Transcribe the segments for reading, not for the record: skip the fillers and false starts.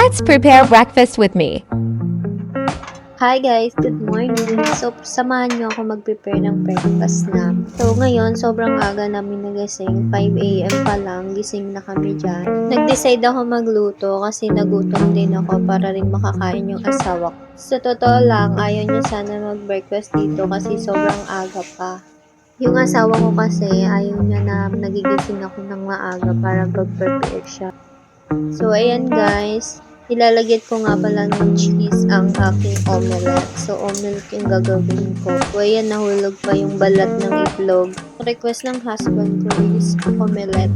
Let's prepare breakfast with me. Hi guys, good morning. So, samahan niyo ako mag-prepare ng breakfast na. So, ngayon, sobrang aga namin nagising. 5 a.m. pa lang, gising na kami dyan. Nag-decide ako magluto kasi nagutom din ako para rin makakain yung asawa ko. Sa totoo lang, ayaw niya sana mag-breakfast dito kasi sobrang aga pa. Yung asawa ko kasi, ayaw niya na nagigising ako ng maaga para mag-prepare siya. So, ayan guys. Ilalagyan ko nga pala ng cheese ang aking omelette. So, omelette yung gagawin ko. So, ayan, nahulog pa yung balat ng itlog. Request ng husband ko is omelette.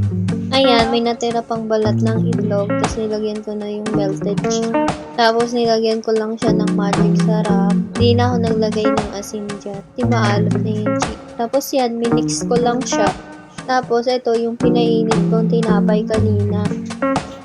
Ayan, may natira pang balat ng itlog. Tapos, nilagyan ko na yung melted cheese. Tapos, nilagyan ko lang siya ng magic sarap. Di na ako naglagay ng asin dyan. Di maalap na yung cheese. Tapos, yan, minix ko lang siya. Tapos, ito yung pinainit kong tinapay kanina.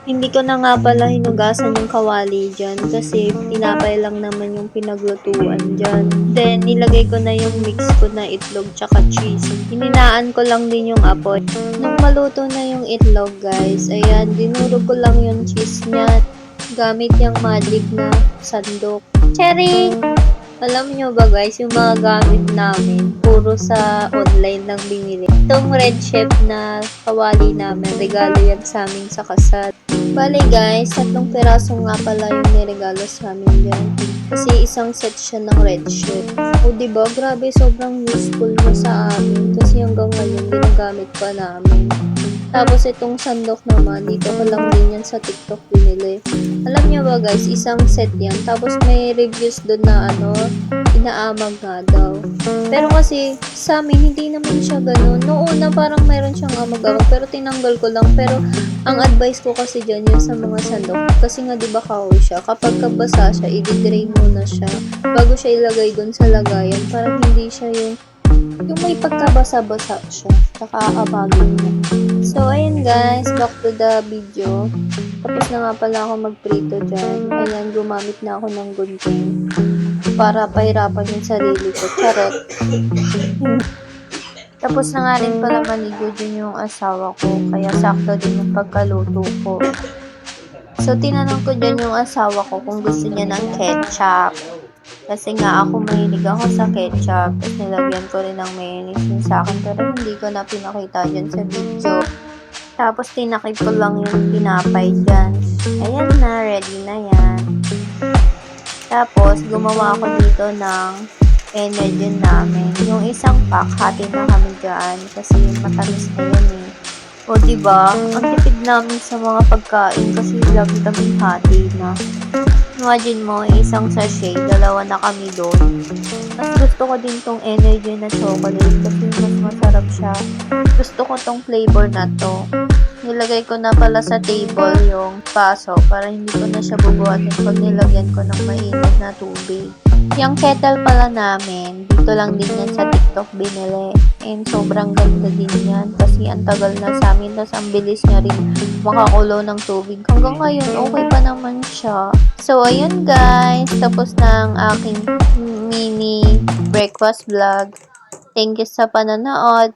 Hindi ko na nga pala hinugasan yung kawali dyan kasi tinapay lang naman yung pinaglutuan dyan. Then, nilagay ko na yung mix ko na itlog tsaka cheese. Hininaan ko lang din yung apoy. Nung maluto na yung itlog guys, ayan, dinurog ko lang yung cheese niya gamit yung magic na sandok. Cherry! Alam nyo ba guys, yung mga gamit namin, puro sa online lang binili. Itong red chef na kawali namin, regalo yan sa amin sa kasal. Bale guys, 3 piraso nga pala yung niregalo sa amin dyan. Kasi isang set siya ng red chef. O diba, grabe sobrang useful na sa amin. Kasi hanggang ngayon, ginagamit pa namin. Tapos itong sandok naman, dito ko lang din yan sa TikTok binili. Alam niyo ba guys, isang set yan. Tapos may reviews doon na inaamag nga daw. Pero kasi sa amin, hindi naman siya ganun. Noong una parang mayroon siyang amag-amag, pero tinanggal ko lang. Pero ang advice ko kasi dyan yun sa mga sandok. Kasi nga diba kahoy siya. Kapag kabasa siya, i-drain muna siya. Bago siya ilagay doon sa lagayan. Para hindi siya yung may pagkabasa-basa siya. Saka aabagin mo. So, ayun guys, back to the video. Tapos na nga pala ako magprito dyan. Ayan, gumamit na ako ng gunting para pahirapan yung sarili ko. Charot. Tapos na nga rin pala maligo din yung asawa ko. Kaya sakto din yung pagkaluto ko. So, tinanong ko dyan yung asawa ko kung gusto niya ng ketchup. Kasi nga ako mahilig ako sa ketchup. Tapos nilagyan ko rin ng mayonnaise yun sa akin. Pero hindi ko na pinakita dyan sa video. Tapos tinakip ko lang yung tinapay dyan. Ayan na, ready na yan. Tapos gumawa ako dito ng energy namin. Yung isang pack, hati na kami dyan. Kasi matamis na yan eh. O diba, ang tipid namin sa mga pagkain kasi lagi kami hati na. Imagine mo, isang sachet, 2 na kami doon. Mas gusto ko din tong energy na chocolate kasi mas masarap siya. Gusto ko tong flavor na to. Nilagay ko na pala sa table yung paso para hindi ko na siya bubuhatin pag nilagyan ko ng mainit na tubig. Yung kettle pala namin, dito lang din yan sa TikTok binili. And sobrang ganda din yan kasi ang tagal na sa amin. Tapos ang bilis niya rin makakulo ng tubig. Hanggang ngayon, okay pa naman siya. So, ayun guys. Tapos na ang aking mini breakfast vlog. Thank you sa panonood.